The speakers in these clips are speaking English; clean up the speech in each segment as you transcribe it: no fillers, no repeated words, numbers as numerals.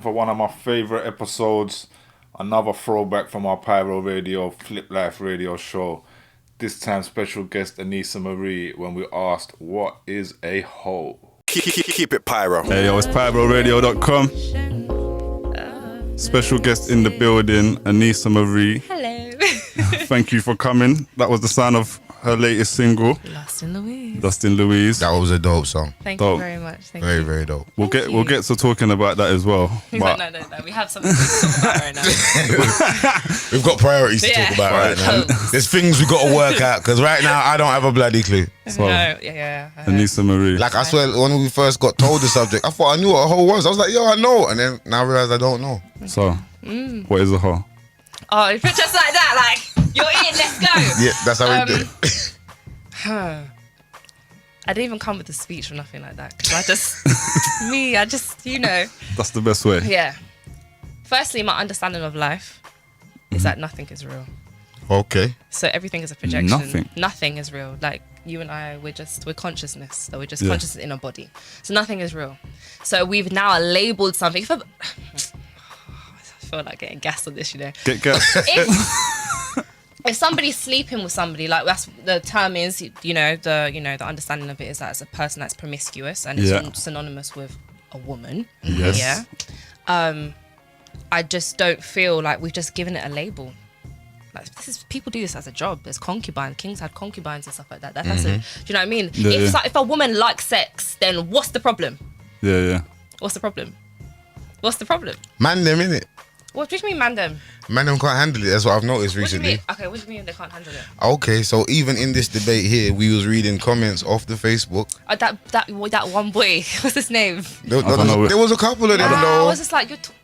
For one of my favourite episodes, another throwback from our Pyro Radio, Flip Life radio show. This time special guest Aneesa Marie when we asked, what is a hoe? Keep it Pyro. Hey yo, it's pyroradio.com. Special guest in the building, Aneesa Marie. Hello. Thank you for coming. That was the sound of her latest single, Lost in Louise. Lost in Louise. That was a dope song. Thank Dope. you very much. Thank Very, you. very dope. We'll get to talking about that as well. He's But like, no. We have something to talk about right now. We've got priorities to Yeah. talk about right now. Cool. There's things we got to work out because right now I don't have a bloody clue. so, No, yeah. Aneesa Marie. Like I swear, when we first got told the subject, I thought I knew what a hoe was. I was like, yo, I know, and then now I realize I don't know. So, what is a hoe? Oh, you put just like that, like, you're in, let's go. Yeah, that's how we do it. I didn't even come with a speech or nothing like that. Because I just, That's the best way. yeah. Firstly, my understanding of life is that nothing is real. Okay. So everything is a projection. Nothing? Nothing is real. Like, you and I, we're consciousness. So we're just Yeah. conscious in our body. So nothing is real. So we've now labeled something. I feel like getting gassed on this, Get gas. If somebody's sleeping with somebody, like that's the term is, the understanding of it is that it's a person that's promiscuous and it's Yeah. synonymous with a woman. Yes. Yeah. I just don't feel like we've just given it a label. Like people do this as a job. There's concubines. Kings had concubines and stuff like that. That's do you know what I mean? Yeah, If a woman likes sex, then what's the problem? Yeah. What's the problem? Man them, innit? What do you mean, mandem? Man them can't handle it. That's what I've noticed What do you recently. mean? Okay, what do you mean they can't handle it? Okay, so even in this debate here, we was reading comments off the Facebook. That one boy, what's his name? There don't know. was a couple of them I though. was just like, you're talking.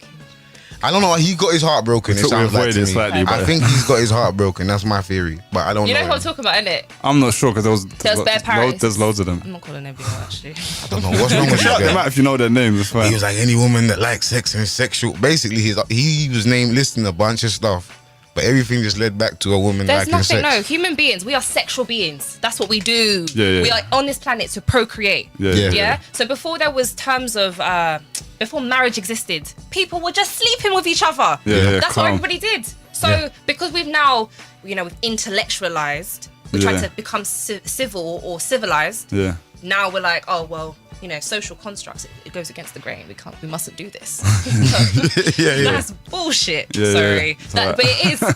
I don't know. He got his heart broken. It took me sounds like avoid to it me. slightly, I but- think he's got his heart broken. That's my theory, but I don't You know. know who I'm talking about, innit? I'm not sure because There's bare Paris. there's loads of them. I'm not calling them people, actually. I don't know what's wrong with Shout this them guy. out if you know their names. It's fine. He was like, any woman that likes sex and is sexual. Basically, he was listing a bunch of stuff, but everything just led back to a woman There's liking nothing, no. sex. Human beings, we are sexual beings. That's what we do. Yeah. We are on this planet to procreate. Yeah. Yeah? So before there was terms of, before marriage existed, people were just sleeping with each other. Yeah, That's calm. what everybody did. So because we've now, we've intellectualized, we tried to become civil or civilized. Yeah. Now we're like, oh, well, social constructs, it goes against the grain. We mustn't do this. That's bullshit. Yeah, Sorry. yeah. It's alright. But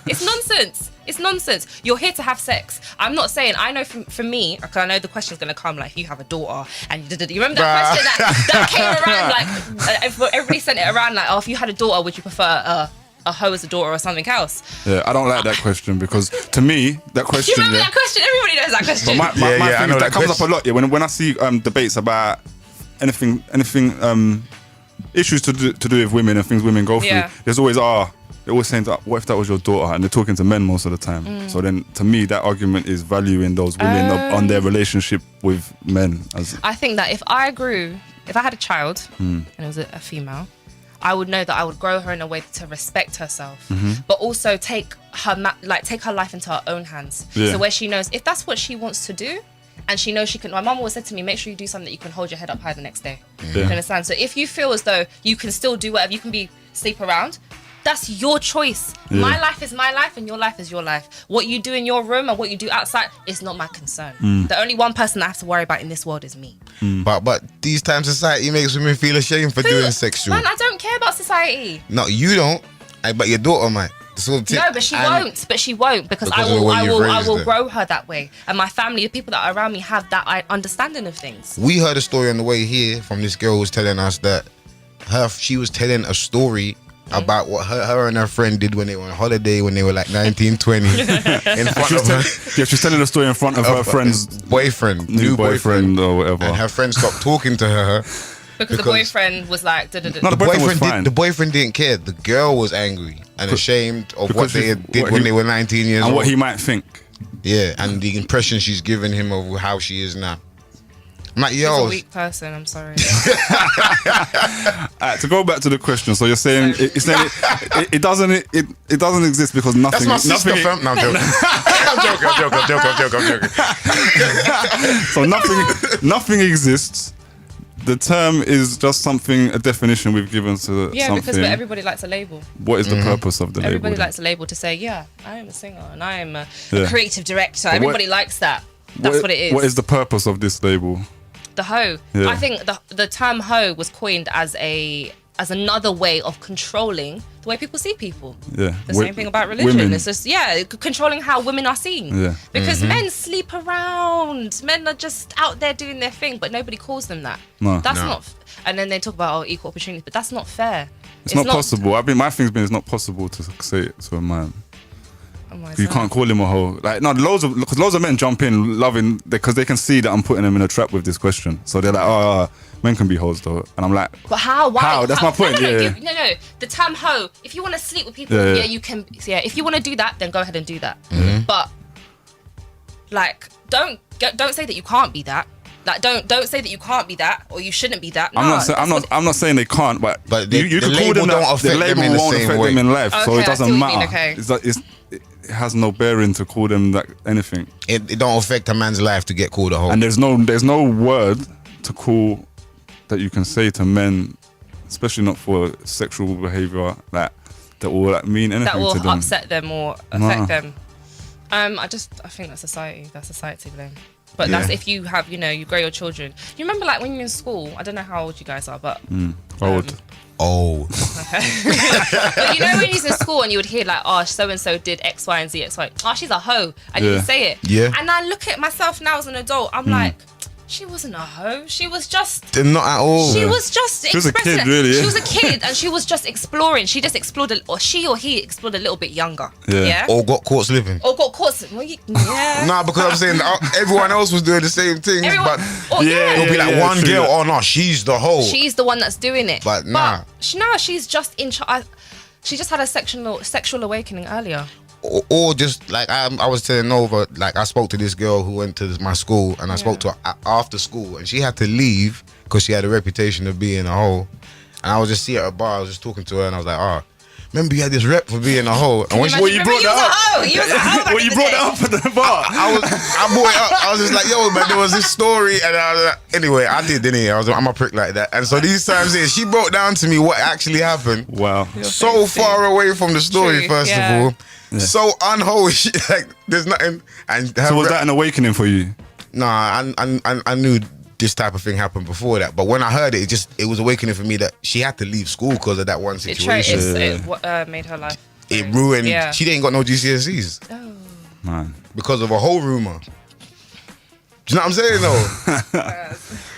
it's nonsense. It's nonsense. You're here to have sex. I'm not saying, I know for me, because I know the question's going to come, like, if you have a daughter, and you remember that question that came around, like, everybody sent it around, like, oh, if you had a daughter, would you prefer a hoe as a daughter or something else? Yeah, I don't like that question because to me, that Do question. you remember that question? Everybody knows that question. But my Yeah, I thing know is that that comes up question. a lot. Yeah, when I see debates about anything, issues to do with women and things women go through, Yeah. there's always they're always saying that, what if that was your daughter? And they're talking to men most of the time. So then, to me, that argument is valuing those women on their relationship with men. I think that if I had a child and it was a female, I would know that I would grow her in a way to respect herself, but also take her life into her own hands. Yeah. So where she knows if that's what she wants to do, and she knows she can. My mum always said to me, make sure you do something that you can hold your head up high the next day. You understand? So if you feel as though you can still do whatever, you can sleep around. That's your choice. Yeah. My life is my life and your life is your life. What you do in your room and what you do outside is not my concern. The only one person I have to worry about in this world is me. But these times society makes women feel ashamed for doing sexual. Man, I don't care about society. No, you don't. But your daughter might. No, but she won't. But she won't because Because of the way I you've will raised her. grow her that way. And my family, the people that are around me, have that understanding of things. We heard a story on the way here from this girl who was telling us that she was telling a story about what her and her friend did when they were on holiday when they were like 19, 20 in front of her She's telling the story in front of her friend's boyfriend, new boyfriend or whatever. and her friend stopped talking to her. Because the boyfriend was like, No, the boyfriend was fine. The boyfriend didn't care. The girl was angry and ashamed of what they did when they were 19 years old. And what he might think. Yeah, and the impression she's given him of how she is now. I'm like, she's yo. a weak person, I'm sorry. To go back to the question, so you're saying it doesn't exist because nothing. That's my sister, fam. No, I'm joking. I'm joking. So nothing exists The term is just something, a definition we've given to Yeah, something. because everybody likes a label. What is the purpose of the Everybody label? likes a label to say, yeah, I am a singer and I am a Yeah. creative director. But Everybody likes that. That's what it is. What is the purpose of this label? The hoe. Yeah. I think the term hoe was coined as another way of controlling the way people see people. Yeah. The same thing about religion. Women. It's just controlling how women are seen. Yeah. Because men sleep around. Men are just out there doing their thing, but nobody calls them that. No. That's No. not. And then they talk about equal opportunity, but that's not fair. It's not possible. I mean, my thing's been it's not possible to say it to a man. Oh my You God. can't call him a hoe. Like no, because loads of men jump in loving because they can see that I'm putting them in a trap with this question. So they're like, oh, men can be hoes though, and I'm like, But how? Why? How? That's my point, No, yeah. no. The term hoe. If you want to sleep with people, Yeah. you can. Yeah. If you want to do that, then go ahead and do that. Mm-hmm. But like, don't say that you can't be that. Like, don't say that you can't be that or you shouldn't be that. No, I'm not saying they can't, but you the can call label them don't that. affect The label them in the won't same affect way. them in life, so Okay, it doesn't I see what you matter. mean, okay. It has no bearing to call them that anything, It don't affect a man's life to get called a hoe. and there's no word to call that you can say to men, especially not for sexual behavior that will like mean anything that will to them. upset them or affect them. I think that's society. That's society blame. But that's Yeah. if you have, you grow your children. You remember like when you're in school, I don't know how old you guys are, but Old. Oh, but you know when you was in school and you would hear like, oh, so and so did X, Y, and Z, X, Y. Oh, she's a hoe, and you Yeah. would say it. Yeah. And I look at myself now as an adult. I'm like, she wasn't a hoe. She was just. not at all. She was just She was a expressing kid, it. really, She yeah. was a kid, and she was just exploring. She just explored, or she or he explored a little bit younger. Yeah. Yeah. Or got caught slipping. Or got caught. Well, yeah. Nah, because I'm saying everyone else was doing the same thing. Everyone. But Oh, yeah. it'll be like Yeah, one true girl, that. oh no, she's the hoe. She's the one that's doing it. But nah. She's just in. She just had a sexual awakening earlier. Or just like I was telling Nova, like I spoke to this girl who went to my school, and I spoke to her after school, and she had to leave because she had a reputation of being a hoe. And I was just at a bar, I was just talking to her, and I was like, remember you had this rep for being a hoe. And when Well, you brought that up. You was a hoe. back Well, in you the brought day. that up at the bar. I brought it up. I was just like, yo, man, there was this story, and I was like, anyway, I didn't it? I'm a prick like that. And so these times here, she broke down to me what actually happened. Wow. So far away from the story, True, first yeah. of all. So unholy, like there's nothing. And So was that an awakening for you? Nah, I knew this type of thing happened before that, but when I heard it, it was awakening for me that she had to leave school because of that one situation. It made her life. It ruined. Yeah. She didn't got no GCSEs Man. because of a whole rumor. Do you know what I'm saying though?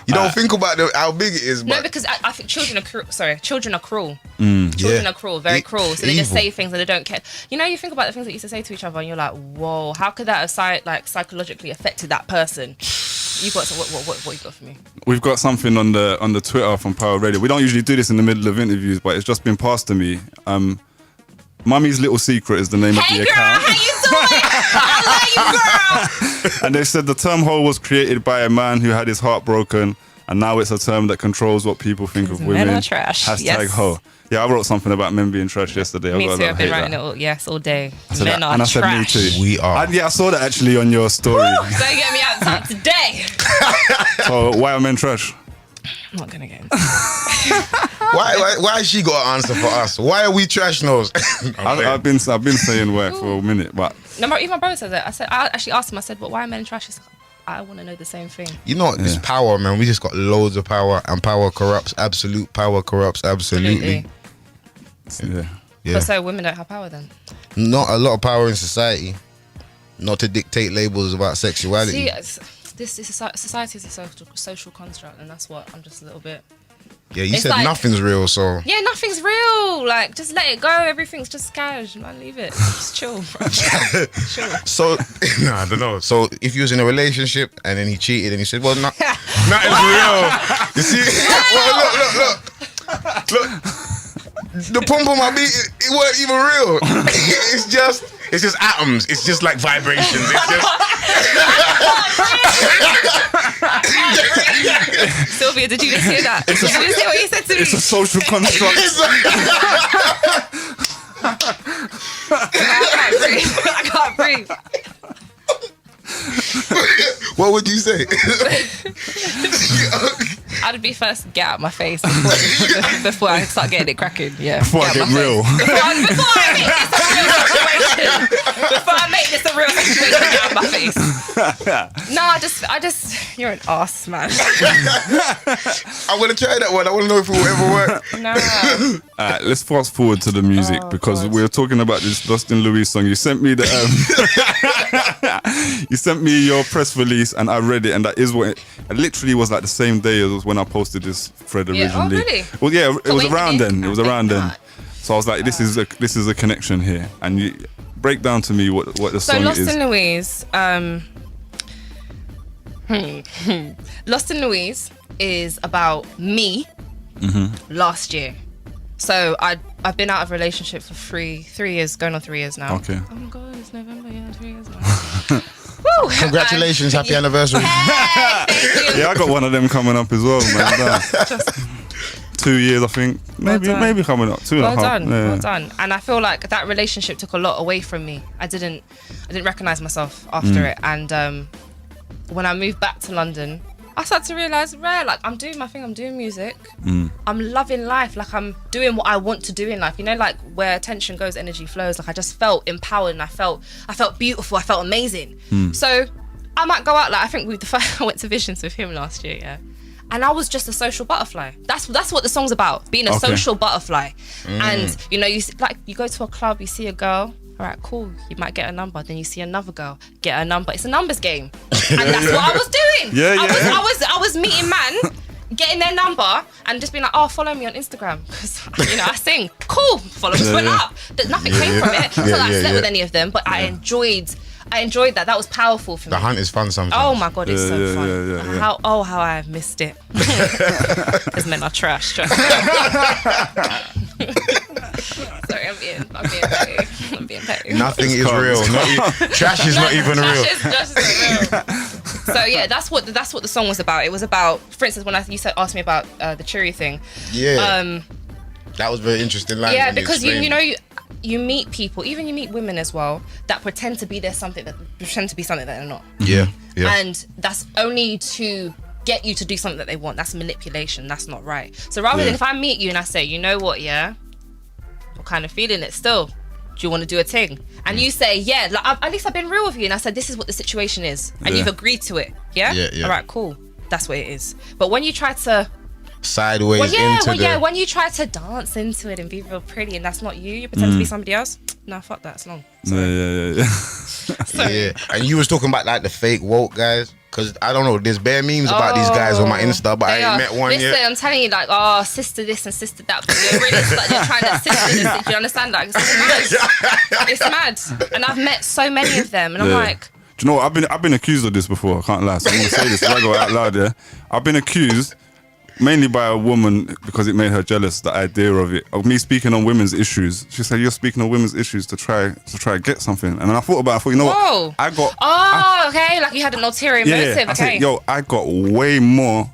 You don't think about how big it is, but No, because I think children are cruel. Sorry, children are cruel. yeah. Children are cruel, very cruel. So they just Evil. say things and they don't care. You think about the things that you used to say to each other, and you're like, whoa, how could that have psychologically affected that person? You got what you got for me? We've got something on the Twitter from Pyro Radio. We don't usually do this in the middle of interviews, but it's just been passed to me. Mummy's Little Secret is the name of Hey the girl, account. how you doing? I love you, girl. And they said the term hoe was created by a man who had his heart broken, and now it's a term that controls what people think of women. Men are trash. Hashtag Yes. hoe. Yeah, I wrote something about men being trash yesterday. Me I too. I've been writing it all day. So Men that- are and I said me trash. too. We are. I saw that actually on your story. Don't get me outside today. So why are men trash? I'm not gonna get into Why has she got an answer for us? Why are we trash nose? I've been saying why for a minute, but No, even my brother says it. I actually asked him. I said, "But why are men trash?" He said, I want to know the same thing. You know, this power, man. We just got loads of power, and power corrupts. Absolute power corrupts. Absolutely. yeah. Yeah. But so women don't have power then? Not a lot of power in society. Not to dictate labels about sexuality. See, this is society is a social construct, and that's what I'm just a little bit. Yeah, you It's said like- nothing's real, so Yeah, nothing's real. Like, just let it go. Everything's just casual. Man, leave it. Just chill, bro. Chill. so no, I don't know. So if you was in a relationship and then he cheated and he said, "Well, nothing's real," you see? Well, look. The pump on my beat, it wasn't even real. It's just atoms. It's just like vibrations. It's just. Sylvia, did you just hear that? Did you just hear what you said to me? It's a social construct. I can't breathe. What would you say? I'd be first get out my face before I start getting it cracking. Yeah. Before I get real. Before I make this a real situation, get out my face. No, I just, you're an ass, man. I'm gonna try that one. I want to know if it will ever work. No. Alright, let's fast forward to the music because we were talking about this Lost in Louise song. You sent me the you sent me your press release and I read it, and that is what it literally was like the same day as when I posted this thread originally. Oh, really? Well, yeah, it was wait, around then. It was around then. God. So I was like, this is a connection here, and you break down to me what the song Lost is. in Louise. Lost in Louise is about me last year. So I've been out of a relationship for three years, going on 3 years now. Okay. Oh my god, it's November. Yeah, 3 years now. Woo! Congratulations, happy anniversary. Hey, thank you. Yeah, I got one of them coming up as well, man. 2 years, I think. Maybe coming up. 2.5. Well done, Yeah. well done. And I feel like that relationship took a lot away from me. I didn't recognize myself after it. And when I moved back to London, I started to realize, like, I'm doing my thing. I'm doing music. I'm loving life. Like, I'm doing what I want to do in life. You know, like where attention goes, energy flows. Like, I just felt empowered and I felt beautiful. I felt amazing. So I might go out. Like, I think I went to Visions with him last year. Yeah. And I was just a social butterfly. That's what the song's about, being a social butterfly. And, you know, you go to a club, you see a girl, all right, cool, you might get a number. Then you see another girl, get a number. It's a numbers game. And that's what I was doing. I was meeting man, getting their number and just being like, oh, follow me on Instagram. Because, you know, I sing. Cool, followers went up. Nothing came from it. It's not that I slept with any of them, but I enjoyed that. That was powerful for me. The hunt is fun sometimes. Oh my god, it's so fun. Yeah. How I missed it. Because men are trash. Trust me. Sorry, I'm being petty. Nothing is real. Trash is not even real. Trash is not real. So yeah, that's what the song was about. It was about, for instance, when you asked me about the cheery thing. Yeah. That was very interesting line. Yeah, because you meet people, even you meet women as well, that pretend to be something that they're not. Yeah. And that's only to get you to do something that they want. That's manipulation. That's not right. So rather than if I meet you and I say, you know what, yeah, I'm kind of feeling it still. Do you want to do a thing? And you say, yeah, like, at least I've been real with you. And I said, this is what the situation is. And you've agreed to it. Yeah? Yeah. All right, cool. That's what it is. But when you try to sideways when you try to dance into it and be real pretty and that's not you pretend to be somebody else, nah, fuck that, it's long. Yeah. And you was talking about like the fake woke guys, because I don't know, there's bare memes about these guys on my Insta, but I ain't met one yet. Listen, I'm telling you, like, oh, sister this and sister that, but you're really like, you're trying to sister this. Do you understand that? It's mad. And I've met so many of them, and I'm like, do you know what? I've been accused of this before. I can't lie. So I'm gonna say this. I go out loud. Yeah, I've been accused mainly by a woman because it made her jealous. The idea of it, of me speaking on women's issues. She said, "You're speaking on women's issues to try and get something." And then I thought about it. I thought, you know what? I got. Okay, like you had an ulterior motive. I Okay. said, I got way more.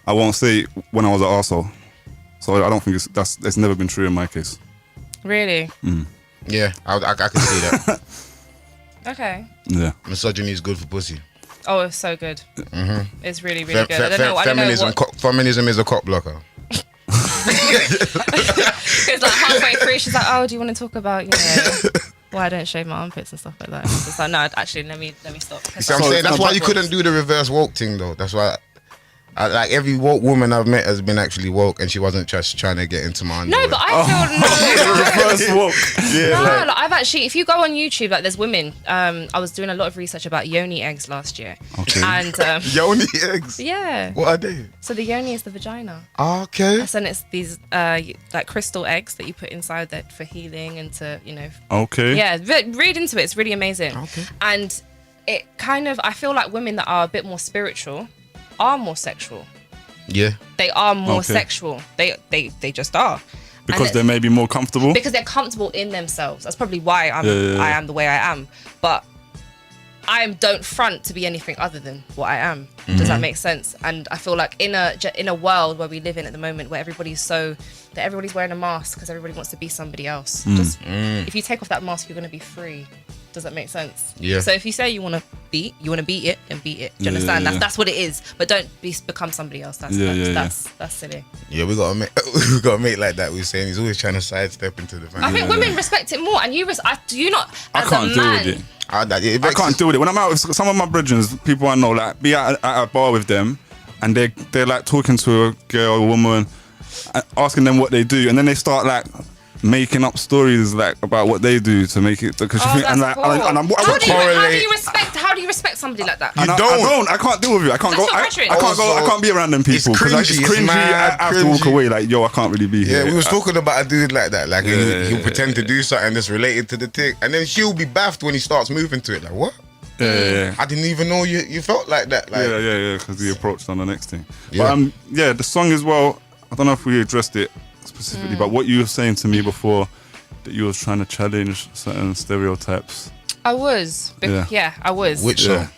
I won't say when I was an arsehole. So I don't think it's never been true in my case. Really? Yeah, I can see that. Okay. Yeah. Misogyny is good for pussy. Oh, it's so good. It's really, really good. I don't know what... Feminism is a cock blocker. Because like halfway through, she's like, "Oh, do you want to talk about why I don't shave my armpits and stuff like that?" It's just like, no, actually, let me stop. You see what I'm saying? That's why you couldn't do the reverse woke thing, though. That's why. Like every woke woman I've met has been actually woke, and she wasn't just trying to get into my underwear. No, but I feel Reverse woke. Yeah, like I've actually, if you go on YouTube, like there's women. I was doing a lot of research about yoni eggs last year. Okay. And yoni eggs. Yeah. What are they? So the yoni is the vagina. Okay. And it's these like crystal eggs that you put inside that for healing and to Okay. Yeah, read into it. It's really amazing. Okay. And it kind of, I feel like women that are a bit more spiritual are more sexual. Yeah. They are more sexual. They just are. Because they're maybe more comfortable? Because they're comfortable in themselves. That's probably why I am the way I am. But I don't front to be anything other than what I am. Does that make sense? And I feel like in a world where we live in at the moment, where everybody's wearing a mask because everybody wants to be somebody else. If you take off that mask, you're going to be free. Does that make sense? Yeah. So if you say you want to beat. You want to beat it, then beat it. Do you understand? That's what it is. But don't become somebody else. That's silly. Yeah, we gotta make like that. We're saying he's always trying to sidestep into the family. I think women respect it more, and you do you not? As I can't a deal man, with it. I I can't deal with it. When I'm out with some of my brethren, people I know, like be at a bar with them, and they're like talking to a girl or woman, asking them what they do, and then they start like making up stories like about what they do to make it because Oh, that's and cool. How do you respect somebody like that? You I can't deal with it. I can't That's go. your I can't be around them people because it's cringy, it's cringy. mad I have to walk cringy. away. Like, yo, I can't really be here. Yeah, we was talking about a dude like that. Like Yeah. he'll pretend to do something that's related to the tick, and then she'll be baffed when he starts moving to it. Like, what? Yeah. I didn't even know you felt like that. Like, Yeah, because he approached on the next thing. Yeah. But the song as well, I don't know if we addressed it specifically, but what you were saying to me before, that you was trying to challenge certain stereotypes. I was. I was. which song?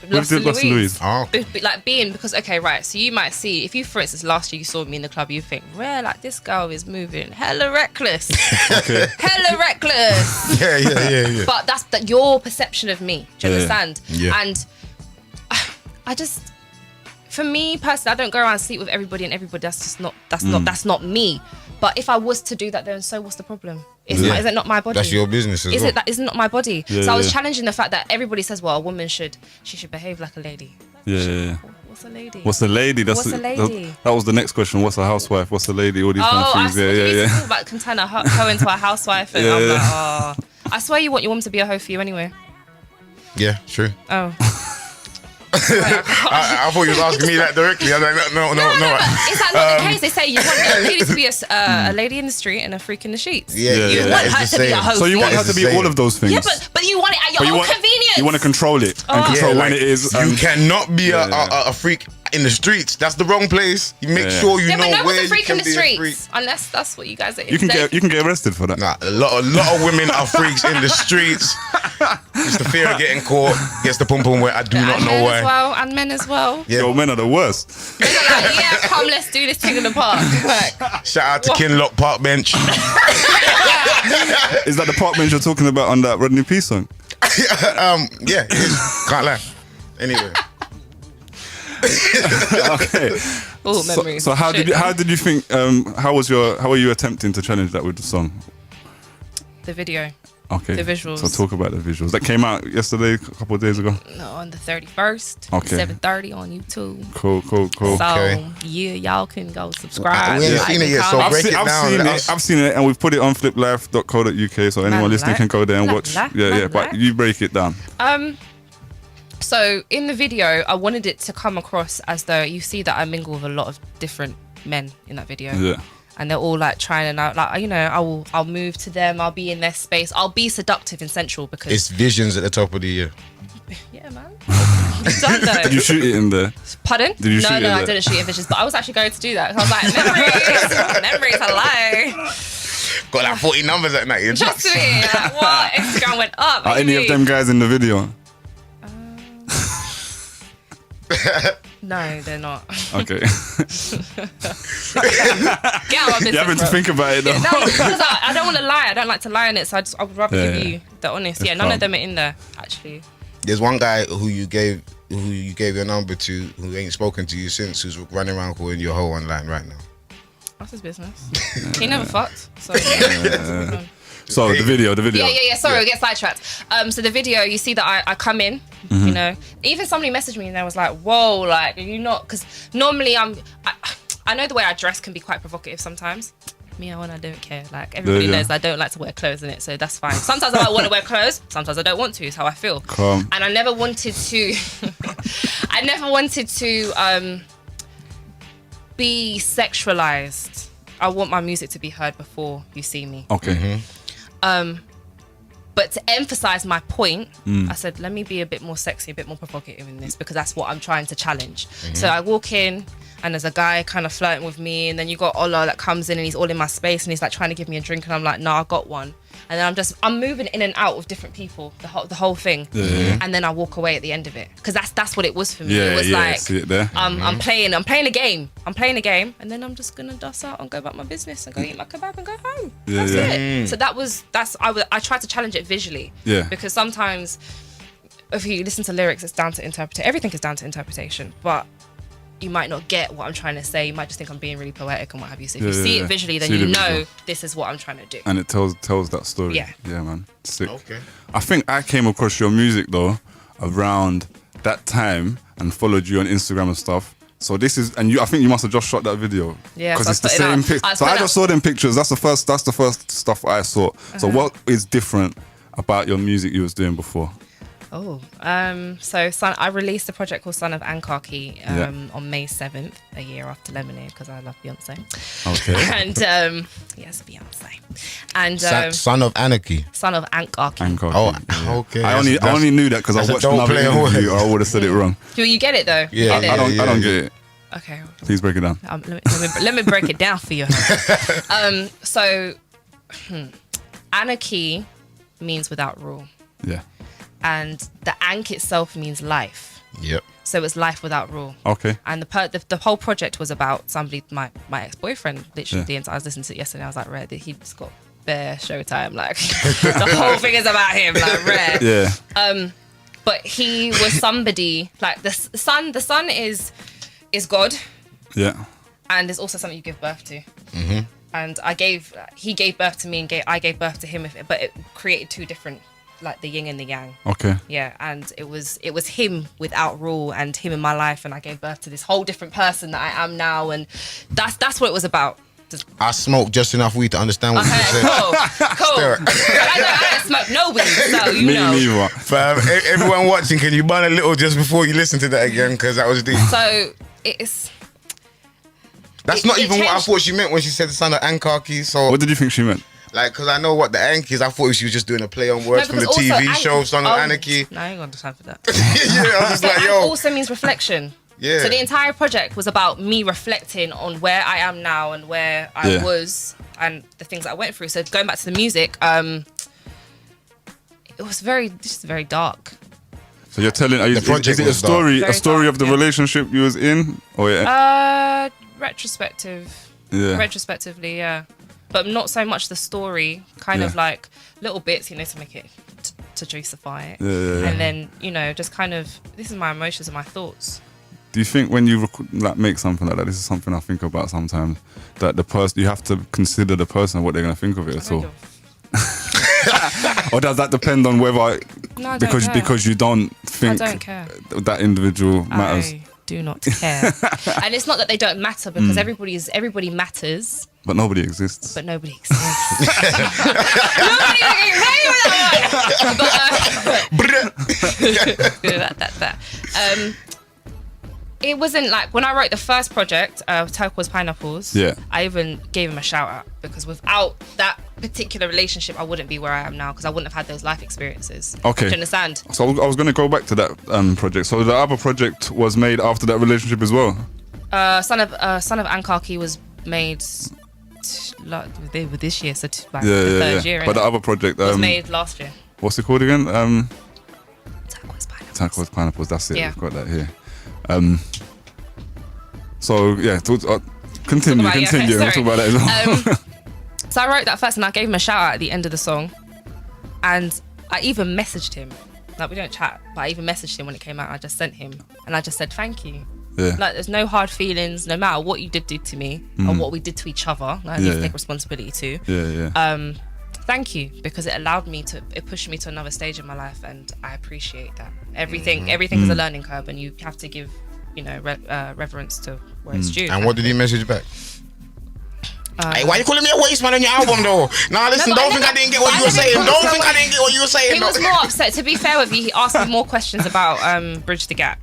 Lost in Louise. Oh, Because okay, right, so you might see, if you, for instance, last year you saw me in the club, you think, well, like this girl is moving hella reckless. Okay. Hella reckless. yeah. But that's your perception of me. Do you Yeah. understand? Yeah. And I just, for me personally, I don't go around and sleep with everybody and everybody. That's just not, that's not me. But if I was to do that, then so what's the problem? Is it not my body? That's your business as well. Is it not my body? Yeah, so I was yeah. challenging the fact that everybody says, well, a woman should behave like a lady. Yeah. What's a lady? What's a lady? What's a lady? That was the next question. What's a housewife? What's a lady? All these kind Oh, of things. you talk about can turn a hoe into a housewife, and Yeah, I'm yeah. like, oh. I swear you want your woman to be a hoe for you anyway. Yeah, true. Oh. I thought you was asking me that directly. I was like, no. Is that not the case? They say you want a lady to be a lady in the street and a freak in the sheets. Yeah, Yeah, You yeah. want that her is to the be a same. hoe. So you for want you. her to be That's the all of those things. Yeah, but you want it at your own convenience. You want to control it and Oh. control Yeah, when like, it is. You cannot be a freak in the streets. That's the wrong place. You make Yeah. sure you Yeah, know but no where one's a you freak can in the be a freak. streets, unless that's what you guys are. You can get arrested for that. Nah, a lot of women are freaks in the streets. It's the fear of getting caught. Gets the pum pum where I do not know why. And men as well. Yeah. Yo, men are the worst. Men are like, yeah, come, let's do this thing in the park. Like, Shout out to Kinlock Park Bench. Is that the park bench you're talking about on that Rodney P song? Yeah, it is. Can't lie. Anyway, Okay. oh, memories. So how Shit. did you think? How were you attempting to challenge that with the song? The video. Okay. The visuals. So talk about the visuals that came out yesterday, a couple of days ago. No, on the 31st, Okay. 7:30 on YouTube. Cool. So Okay. yeah, y'all can go subscribe. We ain't like, seen it yet, and so comment. break it down. I've seen it, and we've put it on fliplife.co.uk, so anyone Man, listening like, can go there and like, watch. like, Yeah. like, But like. you break it down. So in the video, I wanted it to come across as though you see that I mingle with a lot of different men in that video. Yeah. And they're all like trying to like, you know, I'll move to them, I'll be in their space, I'll be seductive and sensual because It's visions at the top of the year. yeah, man. You've done though. Did you shoot it in there? Pardon? Did you shoot no, it I there? didn't shoot in Visions, but I was actually going to do that. I was like, memories, hello. Got like 40 numbers at night. You're Trust nuts. me. Like, what? Instagram went up. Are any of them guys in the video? No, they're not. Okay. Get out of my business. You're having to bro. think about it though. Yeah, no, because I don't want to lie. I don't like to lie on it, so I would rather Yeah, give yeah. you the honest. It's Yeah, none calm. of them are in there actually. There's one guy who you gave your number to who ain't spoken to you since, who's running around calling you a hoe online right now. That's his business. He never fucked. So So the video. yeah. Sorry, we get sidetracked. So the video, you see that I come in. Mm-hmm. You know, even somebody messaged me and they was like, "Whoa, like are you not?" Because normally I know the way I dress can be quite provocative sometimes. Me, I don't care. Like everybody Yeah. knows I don't like to wear clothes in it, so that's fine. Sometimes I might want to wear clothes. Sometimes I don't want to. It's how I feel. Calm. And I never wanted to. I never wanted to be sexualized. I want my music to be heard before you see me. Okay. But to emphasize my point, I said, let me be a bit more sexy, a bit more provocative in this because that's what I'm trying to challenge. So I walk in and there's a guy kind of flirting with me, and then you got Ola that comes in and he's all in my space and he's like trying to give me a drink, and I'm like, no, I got one. And then I'm moving in and out with different people, the whole thing. Yeah. And then I walk away at the end of it because that's what it was for me. Yeah, It was yeah, like, see it there. I'm playing a game. I'm playing a game, and then I'm just gonna dust out and go about my business and go eat my kebab and go home. Yeah, That's yeah. it. So I tried to challenge it visually. Yeah. Because sometimes if you listen to lyrics, it's down to interpretation. Everything is down to interpretation, but you might not get what I'm trying to say. You might just think I'm being really poetic and what have you. So if you see it visually, then you know this is what I'm trying to do. And it tells that story. Yeah. Yeah, man. Sick. Okay. I think I came across your music though around that time and followed you on Instagram and stuff. So this is, and I think you must have just shot that video. Yeah, because so it's the same picture. So I just saw them pictures. That's the first stuff I saw. So what is different about your music you was doing before? So I released a project called Son of Anarchy on May 7th, a year after Lemonade, because I love Beyonce. Okay. And yes, Beyonce. And Son of Anarchy. Son of Anarchy. Oh, okay. I only knew that because I watched another interview, or I would have said it wrong. You get it though. Yeah, You get it? I don't get it. Okay. Please break it down. Let me break it down for you. Anarchy means without rule. Yeah. And the Ank itself means life. Yep. So it's life without rule. Okay. And the whole project was about somebody, my ex-boyfriend, literally. I was listening to it yesterday. I was like, Rare, he just got bare showtime. Like, the whole thing is about him, like, Rare. Yeah. But he was somebody, like, the sun is God. Yeah. And it's also something you give birth to. Mm-hmm. And he gave birth to me and I gave birth to him, but it created two different, like the yin and the yang. Okay. Yeah, and it was him without rule and him in my life, and I gave birth to this whole different person that I am now, and that's what it was about. I smoked just enough weed to understand what you said. Cool. I don't smoke no weed, so you know. Me neither. Fam, everyone watching, can you burn a little just before you listen to that again? Because that was deep. So it's. That's not even what I thought she meant when she said the Son of Anarchy. So What did you think she meant? like, because I know what the Ank is. I thought she was just doing a play on words from the TV show, Son of Anarchy. No, I ain't got the time for that. Yeah, I was just like, Ank yo. also means reflection. Yeah. So the entire project was about me reflecting on where I am now and where I was and the things that I went through. So going back to the music, it was very dark. So you're telling, is it a story of the relationship you was in? Or Retrospectively, yeah. But not so much the story, kind of like little bits, to make it, to justify it. Yeah. And then, just kind of, this is my emotions and my thoughts. Do you think when you make something like that, this is something I think about sometimes, that the person, you have to consider the person and what they're going to think of it at all? Or does that depend on whether, No, I don't care. because you don't think I don't care. that individual matters? I do not care. And it's not that they don't matter, because everybody matters. But nobody exists. But nobody exists. Nobody can play with that. It wasn't like when I wrote the first project, Turquoise Pineapples. Yeah. I even gave him a shout out, because without that particular relationship, I wouldn't be where I am now, because I wouldn't have had those life experiences. Okay. Do you understand? So I was going to go back to that project. So the other project was made after that relationship as well. Son of Anarchy was made with this year, so the third year. But the other project was made last year. What's it called again? Turquoise Pineapples. Turquoise Pineapples. That's it. Yeah. We've got that here. So yeah, continue. We'll talk about that as well. So I wrote that first, and I gave him a shout out at the end of the song, and I even messaged him. Like, we don't chat, but I even messaged him when it came out. I just sent him, and I just said thank you. Yeah. Like, there's no hard feelings, no matter what you did do to me or what we did to each other. I need to take responsibility too. Yeah. Thank you, because it allowed me to, it pushed me to another stage in my life, and I appreciate that. Everything is a learning curve, and you have to give, reverence to where it's due. And what did he message back? Hey, why you calling me a waste man on your album though? Nah, listen, don't think I didn't get what you were saying. Don't think I didn't get what you were saying. He was more upset. To be fair with you, he asked me more questions about Bridge the Gap,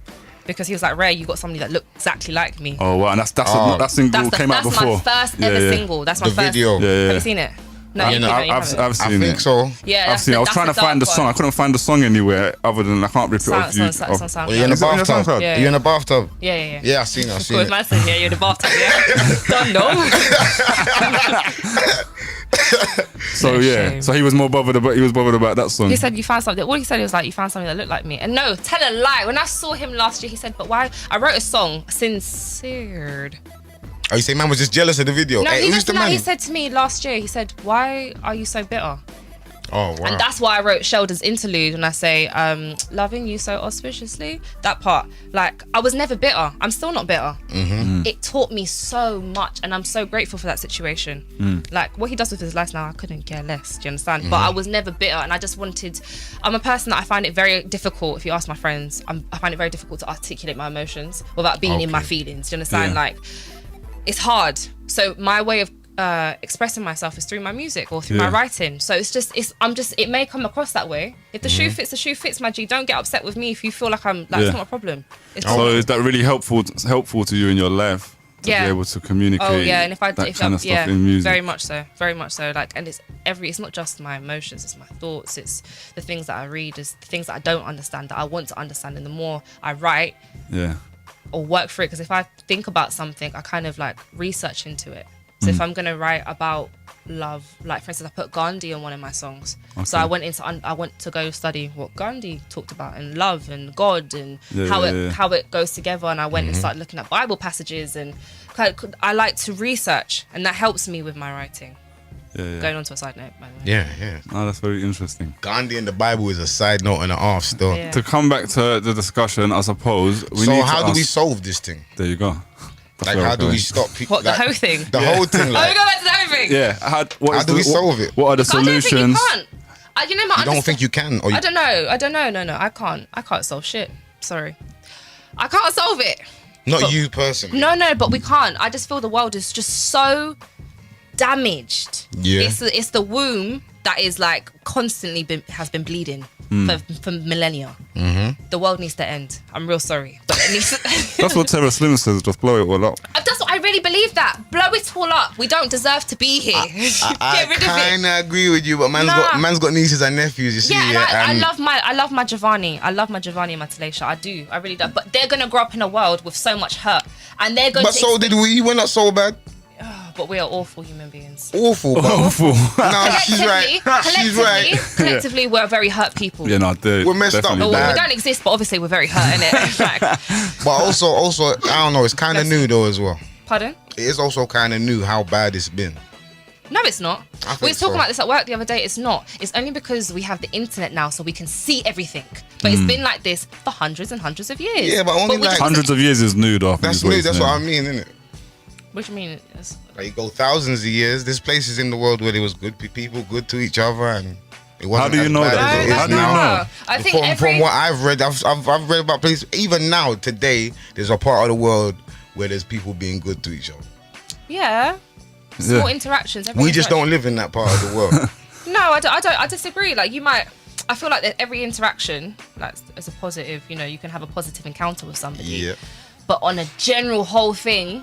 because he was like, Rare, you got somebody that looked exactly like me. Oh wow, and that single came out before. That's my first ever single. That's my the first video. Have you seen it? No, I've seen it. I think so. Yeah, I've seen it. I was trying to find the song. I couldn't find the song anywhere other than I can't rip it off you. Are you in the bathtub? Yeah. Are you in the bathtub? Yeah. Yeah, I seen it. Good man said, yeah, you're in the bathtub. Yeah, don't know. So yeah, so he was more bothered about that song. He said you found something. All he said was like, you found something that looked like me. And no, tell a lie. When I saw him last year, he said, but why? I wrote a song, Sincered. Oh, you say man was just jealous of the video? No, hey, he said to me last year, he said, why are you so bitter? Oh, wow. And that's why I wrote Shelda's interlude when I say, loving you so auspiciously. That part, like, I was never bitter. I'm still not bitter. It taught me so much, and I'm so grateful for that situation. Like, what he does with his life now, I couldn't care less. Do you understand? But I was never bitter, and I just wanted. I'm a person that I find it very difficult. If you ask my friends, I find it very difficult to articulate my emotions without being in my feelings. Do you understand? Yeah. Like, it's hard. So my way of expressing myself is through my music or through my writing. So it may come across that way. If the shoe fits, the shoe fits, my G. Don't get upset with me if you feel like I'm like it's not a problem. So is that really helpful to you in your life to be able to communicate? Oh yeah, and if kind of stuff in music? very much so. Like, and it's not just my emotions, it's my thoughts, it's the things that I read, it's the things that I don't understand that I want to understand, and the more I write or work through it, because if I think about something, I kind of like research into it. So if I'm gonna write about love, like for instance, I put Gandhi on one of my songs. Okay. So I went to go study what Gandhi talked about and love and God and how it goes together. And I went and started looking at Bible passages, and I like to research, and that helps me with my writing. Going on to a side note, by the way. Yeah. Oh, that's very interesting. Gandhi in the Bible is a side note and a half still. Yeah. To come back to the discussion, I suppose we So need how to do we ask- solve this thing? There you go. That's Like, where how I'm do we going. stop people? What, the whole thing? The whole thing. Oh, we Like, go back to the whole thing. Yeah. How do we solve it? What are the I don't think solutions? you can't. You know, you don't think you can? Or you, I don't know. No, I can't solve shit. Sorry. I can't solve it. not you personally. No, but we can't. I just feel the world is just so damaged. Yeah. It's the womb that is like constantly has been bleeding for millennia. The world needs to end. I'm real sorry, but it needs to. That's what Terra Slim says. Just blow it all up. That's what I really believe. That blow it all up. We don't deserve to be here. I Get rid of it. kind of agree with you, but man's got nieces and nephews. You see, Yeah, and I and love my Giovanni. I love my Giovanni and my Talesha. I do. I really do. But they're gonna grow up in a world with so much hurt, and they're going But to. so did we. We're not so bad. But we are awful human beings. Awful. But Awful. no, she's right. She's right. Collectively, we're very hurt people. Yeah, no, We're messed up. definitely Well, Bad. we don't exist, but obviously we're very hurt, innit? Like, But also, I don't know. It's kind of new though as well. pardon? It is also kind of new how bad it's been. No, it's not. I think We were talking so. about this at work the other day. It's not. It's only because we have the internet now, so we can see everything. But it's been like this for hundreds and hundreds of years. Yeah, but only we like- just- Hundreds of years is new, though. That's new. That's what I mean, isn't it? What do you mean? It's- Like, you go thousands of years. There's places in the world where there was good people, good to each other, and it wasn't. How do you as know bad that? as it is How do you now. know? I think From what I've read, I've read about places. Even now, today, there's a part of the world where there's people being good to each other. yeah. Small interactions. every We just interaction. don't live in that part of the world. No, I don't. I disagree. Like, you might. I feel like that every interaction, like, as a positive, you know, you can have a positive encounter with somebody. Yeah. But on a general whole thing,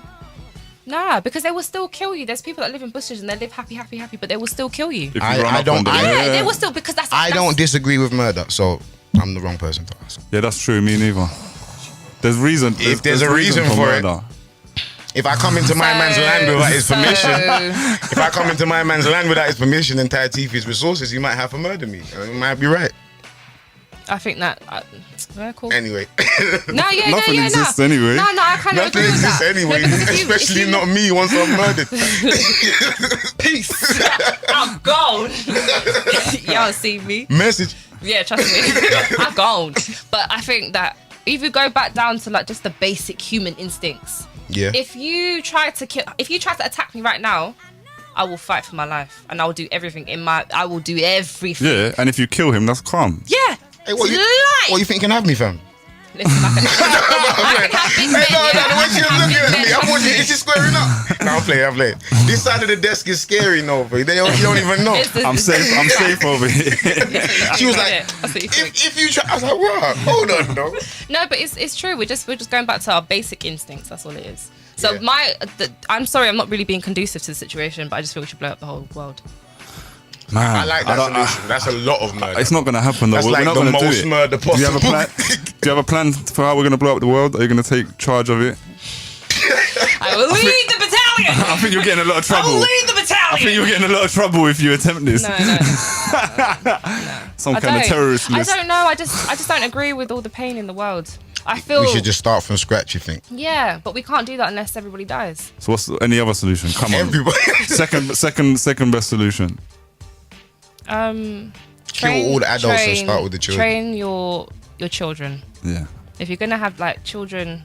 nah, because they will still kill you. There's people that live in bushes and they live happy, but they will still kill you. If you I run up don't- on them, I- Yeah, they will still, because that's. I don't disagree with murder, so I'm the wrong person to ask. Yeah, that's true. Me neither. There's reason. If there's a reason for it. murder. If I come into my man's land without his permission, if I come into my man's land without his permission and tie teeth his resources, he might have to murder me. You might be right. I think that. Very cool. Anyway, No, yeah, Nothing no. exists anyway. No, I kind of nothing agree with exists that. anyway, No, because if you- especially if you not me once I'm murdered. Peace. I'm gone. Y'all see me? Message. Yeah, trust me. I'm gone. But I think that if you go back down to like just the basic human instincts, Yeah. if you try to attack me right now, I will fight for my life and I will do everything I will do everything. Yeah, and if you kill him, that's calm. Yeah. Hey, what It's you think can have me, fam? Listen, I can have big men, Hey, no, yeah. the way she was I can looking have at big me, men, I'm watching. trust Is she squaring up? No, I'm playing. This side of the desk is scary, no, but you don't even know. It's the- I'm safe over here. She was I like, get it. That's what you think. if you try, I was like, what? Hold on, no. No, but it's true. We're just going back to our basic instincts. That's all it is. So Yeah. I'm sorry, I'm not really being conducive to the situation, but I just feel we should blow up the whole world. Man, I like that solution. That's a lot of murder. It's not gonna happen though. That's We're like not the gonna do most it. murder Do you have a possible. plan? Do you have a plan for how we're gonna blow up the world? Are you gonna take charge of it? I will lead the battalion. I think you're getting a lot of I will trouble. lead the I think battalion. you're getting a lot of trouble if you attempt this. No. Some I kind of don't. terrorist I list. don't know. I just don't agree with all the pain in the world. I feel. We should just start from scratch, you think? Yeah, but we can't do that unless everybody dies. So what's any other solution? Come on. Everybody. Second best solution. Kill all the adults and start with the children. Train your children. Yeah. If you're gonna have like children,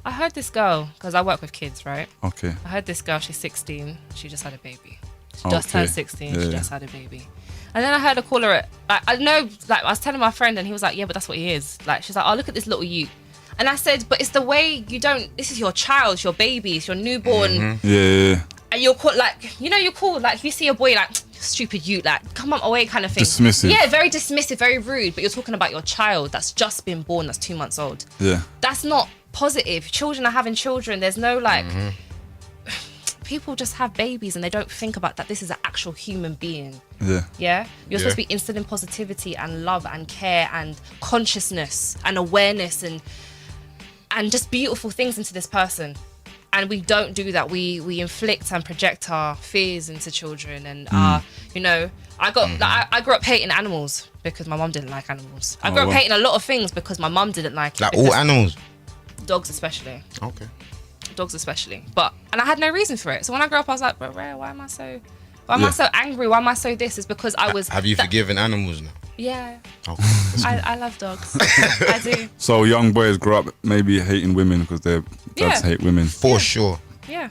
I heard this girl, because I work with kids, right? Okay. I heard this girl. She's 16. She just had a baby. She Okay. just turned 16. Yeah, She yeah. just had a baby. And then I heard her call her. Like I know. Like I was telling my friend, and he was like, "Yeah, but that's what he is." Like she's like, "Oh, look at this little you." And I said, "But it's the way you don't. This is your child, it's your baby, it's your newborn." Yeah. And you're called like, you're cool. Like you see a boy like stupid you, like come on away kind of thing. Dismissive. Yeah, very dismissive, very rude. But you're talking about your child that's just been born, that's 2 months old. Yeah. That's not positive. Children are having children. There's no like. People just have babies and they don't think about that. This is an actual human being. Yeah. Yeah, you're supposed to be instilling positivity and love and care and consciousness and awareness and just beautiful things into this person. And we don't do that. We inflict and project our fears into children. And I grew up hating animals because my mum didn't like animals. I grew up hating a lot of things because my mum didn't like it. Like all animals. Dogs especially. Okay. Dogs especially. And I had no reason for it. So when I grew up, I was like, but Rhea, why am I so angry? Why am I so this? It's because I was. Have you forgiven animals now? Yeah. Okay. I love dogs. I do. So young boys grow up maybe hating women because their dads hate women. For sure. Yeah.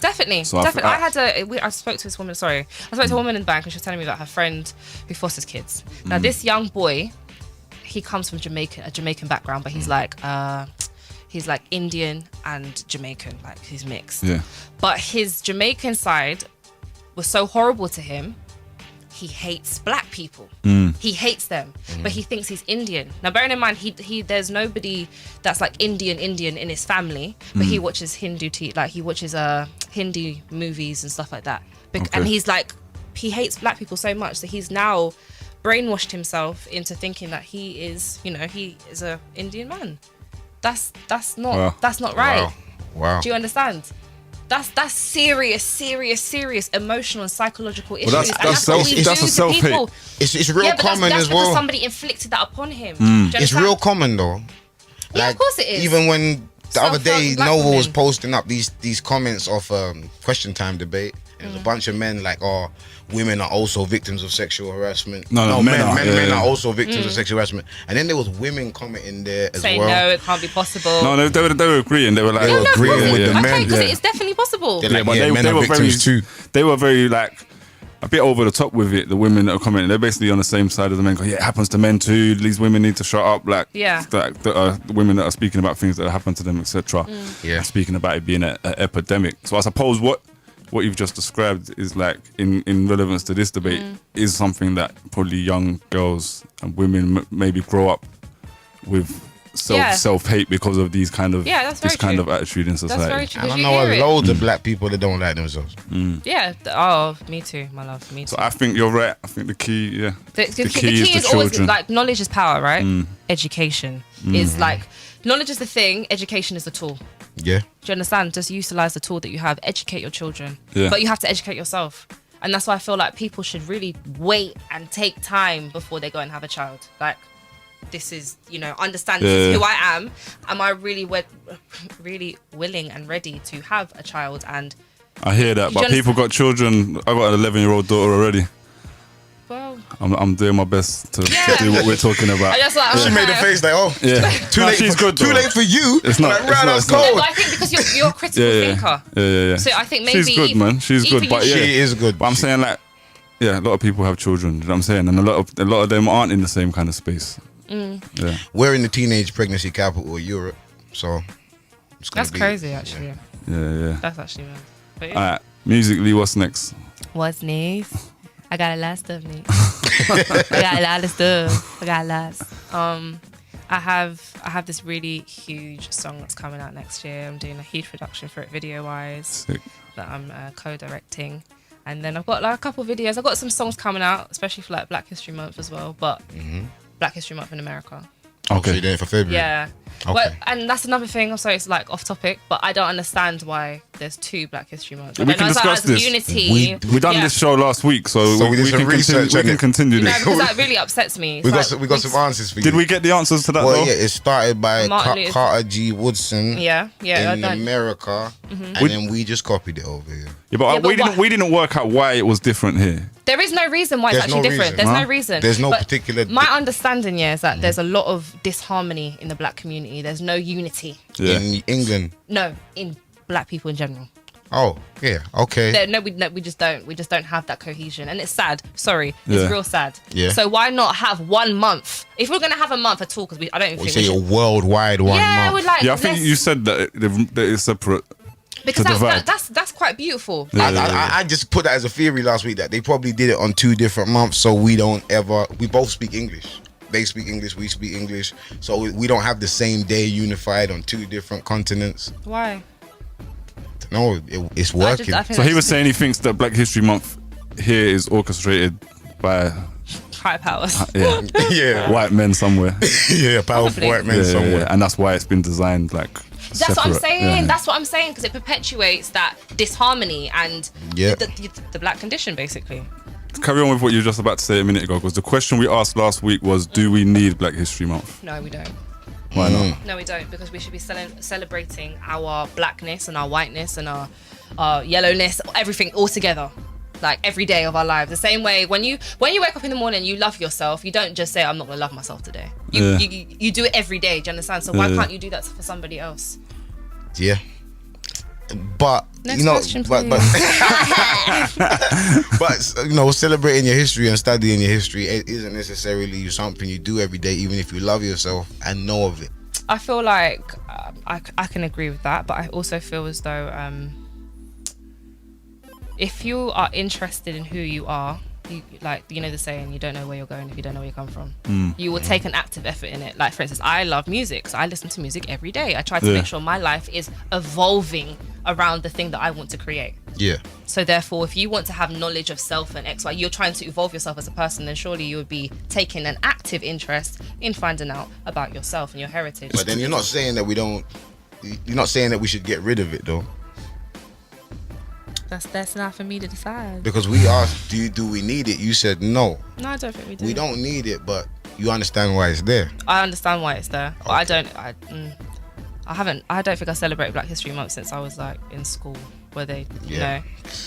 Definitely. So Definitely. I spoke to this woman, I spoke to a woman in the bank and she was telling me about her friend who fosters kids. Now this young boy, he comes from a Jamaican background, but he's like Indian and Jamaican, like he's mixed. Yeah. But his Jamaican side was so horrible to him. He hates black people. He hates them, but he thinks he's Indian. Now, bearing in mind, he there's nobody that's like Indian in his family, but he watches Hindu movies and stuff like that. And he's like, he hates black people so much that he's now brainwashed himself into thinking that he is a Indian man. That's not right. Wow. Do you understand? That's serious emotional and psychological issues. Well, That's what we do that's a to self-hate. people. It's real common that's as well. because somebody inflicted that upon him. Do you It's understand? real common though. Yeah, of course it is. Even when the other day Black Nova was women. posting up these comments of question time debate. There was a bunch of men like, oh, women are also victims of sexual harassment. No, men are also victims of sexual harassment. And then there was women commenting there as Saying well. no, it can't be possible. No, they were agreeing. They were like, They were agreeing with the men. Okay, because Yeah. it's definitely possible. They're like, but yeah, men they are were victims very, too. They were very like a bit over the top with it. The women that are commenting, they're basically on the same side as the men. Going, yeah, it happens to men too. These women need to shut up. Like, the women that are speaking about things that happen to them, etc. Yeah. Speaking about it being an epidemic. So I suppose what you've just described is like in relevance to this debate is something that probably young girls and women maybe grow up with self-hate because of these kind of that's this very kind true. of attitude in society. That's very true. And I 'cause you know hear it. loads of black people that don't like themselves. Yeah. Oh, me too, my love. Me too. So I think you're right. I think the key, The key is the always children. like knowledge is power, right? Education is like knowledge is the thing. Education is the tool. Yeah. Do you understand? Just utilize the tool that you have. Educate your children. Yeah. But you have to educate yourself. And that's why I feel like people should really wait and take time before they go and have a child. Like, this is, understand this is who I am. Am I really really willing and ready to have a child? And I hear that, but people got children. I got an 11-year-old daughter already. well, I'm doing my best to do what we're talking about. I just like She made a face like, oh, too No, late. she's good, Too though. late for you. It's not- Like, it's right, not- that's it's not. cold. But I think because you're a critical thinker. Yeah. So I think maybe she's good, man. She's good, even but you- yeah, She is good. But I'm saying like, a lot of people have children. You know what I'm saying, and a lot of them aren't in the same kind of space. Yeah. We're in the teenage pregnancy capital of Europe, so it's gonna That's be crazy, actually. Yeah. That's actually mad. But All right, musically, what's next? what's next? I got a lot of stuff next. I got a lot of stuff. I got lots. I have this really huge song that's coming out next year. I'm doing a huge production for it, video wise, Sick. that I'm co-directing. And then I've got like a couple of videos. I've got some songs coming out, especially for like Black History Month as well. But Black History Month in America. Okay, so you're doing it for February. Yeah. Okay. Well, and that's another thing. I'm sorry, it's like off topic, but I don't understand why there's 2 Black History Months. We I know can it's like discuss as this. unity. We done Yeah. this show last week, so we we did some can research continue. We on can it. continue No, this. because that really upsets me. We It's got like, some answers for you. Did we get the answers to that Well, though? yeah, it started by Martin Luther- Carter G. Woodson. Yeah, I In don't- America, and then we just copied it over here. Yeah, but, Yeah, but we didn't work out why it was different here. There is no reason why it's There's actually no different. reason, There's huh? no reason. There's no But particular. My understanding, is that there's a lot of disharmony in the black community. There's no unity. Yeah. In England. No, in black people in general. Oh, yeah. Okay. We just don't. We just don't have that cohesion, and it's sad. Sorry, Yeah. it's real sad. Yeah. So why not have 1 month? If we're gonna have a month at all, because I don't even We think say we a should. worldwide one Yeah, month. we'd like. Yeah, I think let's- you said that it's separate. because to divide. that's quite beautiful. I just put that as a theory last week that they probably did it on 2 different months, so we both speak English. They speak English, we speak English, so we don't have the same day unified on 2 different continents. Why? No, it's working. I think So he was that's saying he thinks that Black History Month here is orchestrated by high powers. yeah, white men somewhere. yeah, powerful Probably. white men somewhere. And that's why it's been designed like. That's what I'm separate. saying. Yeah. That's what I'm saying, because it perpetuates that disharmony and Yeah. the black condition, basically. Carry on with what you were just about to say a minute ago, because the question we asked last week was, do we need Black History Month? No, we don't. Why not? No, we don't, because we should be celebrating our blackness and our whiteness and our yellowness, everything all together, like every day of our lives. The same way when you wake up in the morning, you love yourself. You don't just say, "I'm not gonna love myself today." You do it every day. Do you understand? So why can't you do that for somebody else? Yeah. But Next you know, question, but you know, celebrating your history and studying your history isn't necessarily something you do every day, even if you love yourself and know of it. I feel like I can agree with that, but I also feel as though if you are interested in who you are, you know the saying, you don't know where you're going if you don't know where you come from. You will take an active effort in it. Like, for instance, I love music, so I listen to music every day. I try to make sure my life is evolving around the thing that I want to create. Yeah. So therefore, if you want to have knowledge of self and X, Y, you're trying to evolve yourself as a person, then surely you would be taking an active interest in finding out about yourself and your heritage. But then you're not saying that you're not saying that we should get rid of it though. That's not for me to decide. Because we asked, do we need it? You said no. No, I don't think we do. We don't need it, but you understand why it's there. I understand why it's there, but I don't think I celebrated Black History Month since I was like in school, where they, you know.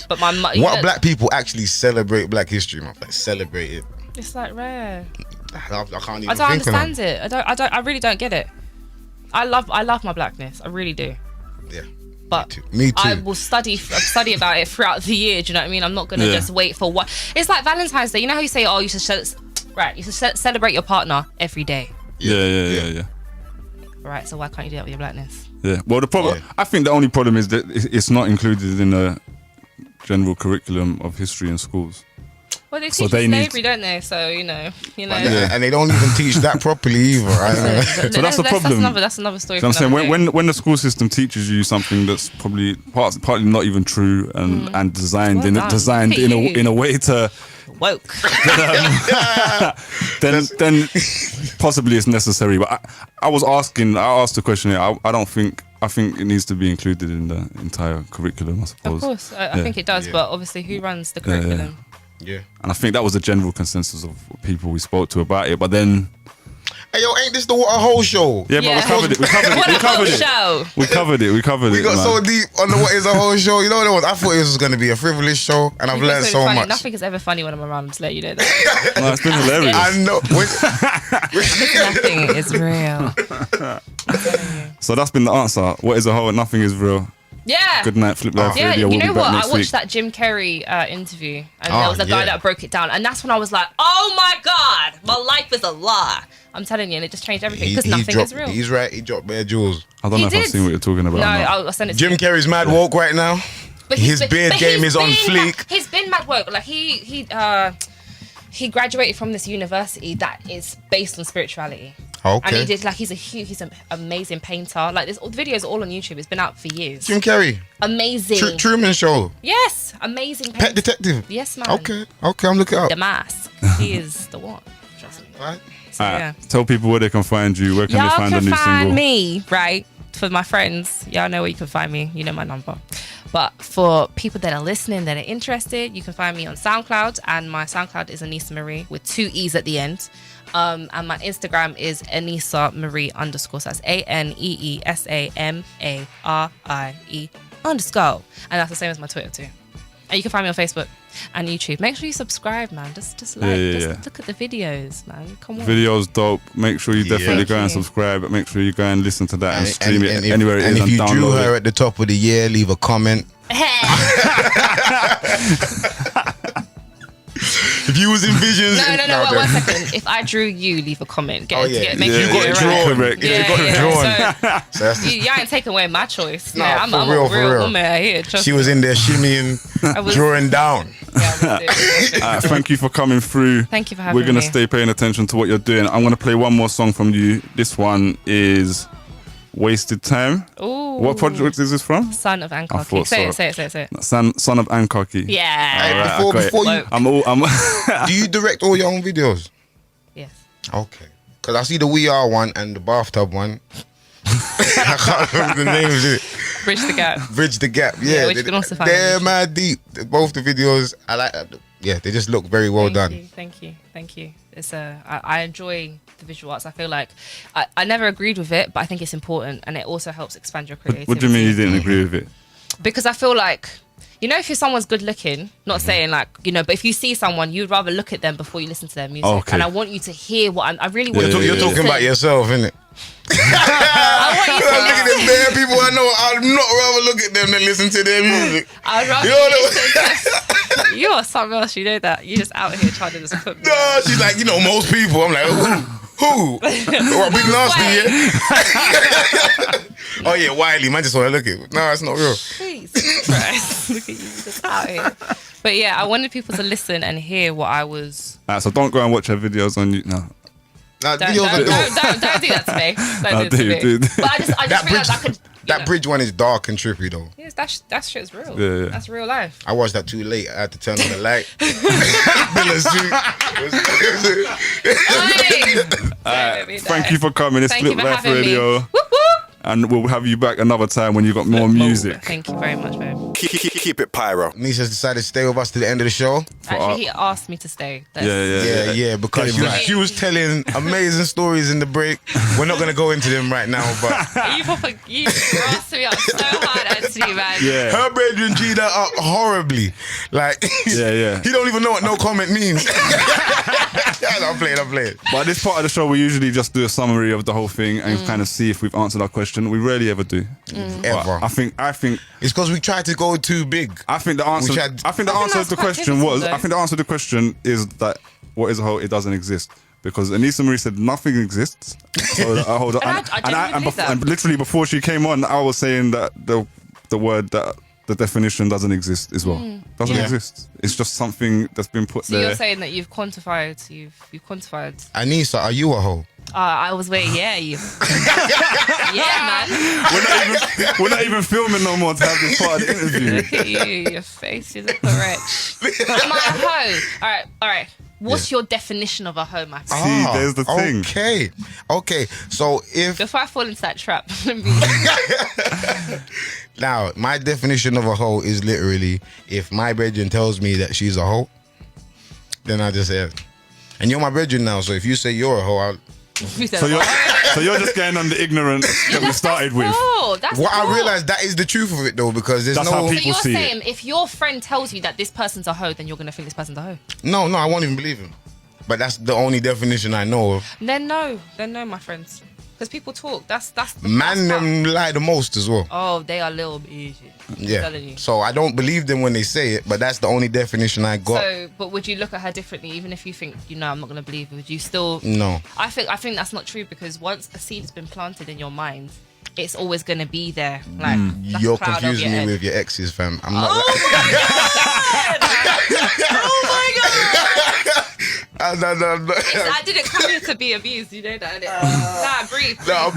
But What black people actually celebrate Black History Month? Like celebrate it. It's like rare. I can't even I don't think of understand it. I really don't get it. I love my blackness. I really do. Yeah. But Me too. I will study about it throughout the year. Do you know what I mean? I'm not gonna just wait for what. It's like Valentine's Day. You know how you say, "Oh, you should celebrate your partner every day." Yeah. Right. So why can't you do that with your blackness? Yeah. Well, the problem, Yeah. I think the only problem is that it's not included in the general curriculum of history in schools. Well, they So teach they need- slavery, don't they? So you know. And they don't even teach that properly either. Right? So that's the problem. That's another story. So I'm for saying another day. when the school system teaches you something that's probably partly not even true and designed Well done. in a way to woke. then possibly it's necessary. But I asked the question here. I think it needs to be included in the entire curriculum, I suppose. Of course, I think it does. Yeah. But obviously, who runs the curriculum? Yeah. And I think that was the general consensus of people we spoke to about it. But then, Hey yo, ain't this the What a Whole show? yeah, but Yeah. we covered it. We covered What it. a We covered whole it. show. We covered it. We covered We it. got man. so deep on the What is a Whole Show. You know what it was? I thought it was going to be a frivolous show, and I've You learned guys are so funny. much. Nothing is ever funny when I'm around. Just let you know that. No, it's been hilarious. I know. Nothing is real. So that's been the answer. What is a whole? Nothing is real. Yeah. Good night, Flip Life Yeah, Radio. you We'll know be back what? I next watched week. that Jim Carrey interview, and Oh, there was a guy yeah. that broke it down, and that's when I was like, "Oh my god, my life is a lie." I'm telling you, and it just changed everything because nothing is real. He's right. He dropped bare jewels. I don't He know if I've did. seen what you're talking about. No, or not. I'll send it to Jim you. Carrey's mad woke right now. But His beard game is on fleek. He's been mad woke. Like he graduated from this university that is based on spirituality. Okay. And he did he's an amazing painter. Like this, all the videos are all on YouTube. It's been out for years. Jim Carrey. Amazing. Truman Show. Yes, amazing. Pet Detective. Yes, man. Okay, I'm looking up. The mask. He is the one. Trust me. Right. So, Alright, yeah. Tell people where they can find you. Where can Y'all they find the can new find single? me, right? For my friends, y'all know where you can find me. You know my number. But for people that are listening, that are interested, you can find me on SoundCloud, and my SoundCloud is Aneesa Marie with 2 E's at the end. And my Instagram is Aneesa Marie _ So that's ANEESAMARIE _. And that's the same as my Twitter too. And you can find me on Facebook and YouTube. Make sure you subscribe, man. Just look at the videos, man. Come on. Videos dope. Make sure you definitely go and subscribe. Make sure you go and listen to that and stream it anywhere it is. And if you drew download her at the top of the year, leave a comment. If you was in visions. No, wait, 1 second. If I drew you, leave a comment. Make sure you you got it drawn. Correct. Yeah, you got it drawn. So you ain't taking away my choice. Nah, I'm a real woman out here. She was in there shimmying, drawing down. Yeah, thank you for coming through. Thank you for having me. We're going to stay paying attention to what you're doing. I'm going to play one more song from you. This one is Wasted Time. Ooh. What project is this from? Son of Ankoki. Say it. Son of Ankoki. Yeah. Hey, before you, I'm do you direct all your own videos? Yes. Okay. Because I see the We Are one and the bathtub one. I can't remember the names of it. Bridge the Gap. Bridge the Gap. Yeah, which you can also find they're on YouTube. mad deep. Both the videos, I like. Yeah, they just look very well done. Thank you. It's I enjoy the visual arts. I feel like I never agreed with it, but I think it's important, and it also helps expand your creativity. What do you mean you didn't agree with it? Because I feel like, if you're someone's good looking, not saying like, but if you see someone, you'd rather look at them before you listen to their music. Okay. And I want you to hear what I really want you to You're talking about yourself, innit? I want you to Look at them bare people I know. I'd not rather look at them than listen to their music. I'd rather you are something else, you know that. You're just out here trying to just put me No, she's like, most people. I'm like, who? What, Big Nasty, yeah? Oh, yeah, Wiley. Man, just want to look at it. No, it's not real. Jesus Christ. Look at you just out here. But yeah, I wanted people to listen and hear what I was. So don't go and watch her videos on you. No. Nah, Don't do that to me. Don't do it to me. But I just realized I could. That bridge one is dark and trippy though. Yes, that shit's real. Yeah. That's real life. I watched that too late. I had to turn on the light. Thank you for coming. It's Thank Flip you for Life having Radio. me. Whoop, whoop. And we'll have you back another time when you've got more music. Thank you very much, babe. Keep it pyro. Aneesa's decided to stay with us to the end of the show. Actually, he asked me to stay. Yeah, because she was telling amazing stories in the break. We're not going to go into them right now, but... You grasped me up so hard, Anthony, man. Yeah. Her brethren G'd her up horribly. Like, Yeah. he don't even know what no comment means. I'm playing. But this part of the show, we usually just do a summary of the whole thing and kind of see if we've answered our question. We rarely ever do. Ever. I think It's because we tried to go too big. I think the answer. I think the answer to the question was. I think the answer to the question is that what is a whole? It doesn't exist because Aneesa Marie said nothing exists. So hold on. And literally before she came on, I was saying that the word that the definition doesn't exist as well. Doesn't exist. It's just something that's been put there. So you're saying that you've quantified. You've quantified. Aneesa, are you a hoe? I was waiting. Yeah, you. Yeah, man. We're not even filming no more to have this part of the interview. Look at you. Your face is correct. Am I a hoe? All right. What's your definition of a hoe, my friend? See, there's the thing. Okay. So before I fall into that trap, now my definition of a hoe is literally if my brethren tells me that she's a hoe, then I just say, and you're my brethren now. So if you say you're a hoe, so you're just getting on the ignorance that we started with. I realized that is the truth of it though, because there's That's no. how So people you're see saying it. if your friend tells you that this person's a hoe, then you're gonna think this person's a hoe? No, I won't even believe him. But that's the only definition I know of. Then no, my friends, because people talk. That's Man, them lie the most as well. Oh, they are little bitches. Yeah. I'm telling you. So I don't believe them when they say it, but that's the only definition I got. So, but would you look at her differently, even if you think, I'm not going to believe her? Would you still? No. I think that's not true, because once a seed has been planted in your mind, it's always going to be there. Like that's You're a cloud over confusing your me head. with your exes, fam. I'm not. Oh my god! No. I didn't come here to be abused. You know that, innit? Breathe. No, I'm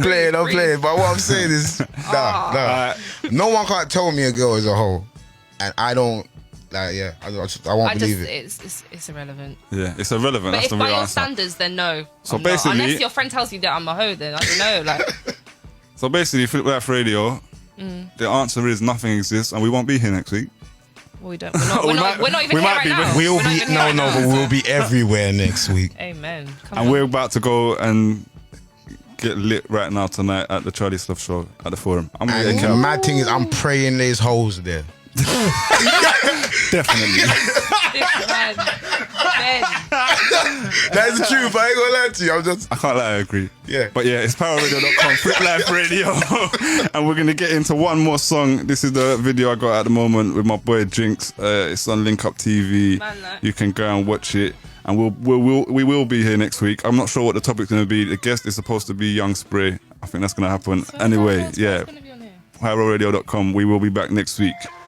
playing. But what I'm saying is, no one can't tell me a girl is a hoe, and I don't. I won't believe it. It's irrelevant. Yeah, it's irrelevant. But That's if the by real your answer. standards, then no. So I'm not. basically- Unless your friend tells you that I'm a hoe, then I don't know. Like, So basically, Flip Life Radio, the answer is nothing exists, and we won't be here next week. well, we don't. We're not even we here might right be, now. but We'll We're not be even here right now. but we'll be everywhere next week. Amen. Come And on. we're about to go and get lit right now tonight at the Charlie Slough show at the Forum. I'm gonna get And a the cab. mad thing is, I'm praying there's hoes there. Definitely. This man, Ben. That is the truth. I ain't gonna lie to you. I'm just. I can't lie, I agree. Yeah. But yeah, it's pyroradio.com, Flip Life Radio. And we're going to get into one more song. This is the video I got at the moment with my boy Jinx. It's on Link Up TV. Man, no. You can go and watch it. And we will be here next week. I'm not sure what the topic's going to be. The guest is supposed to be Young Spray. I think that's going to happen. So Anyway, that's yeah. what's gonna be on here. pyroradio.com. We will be back next week.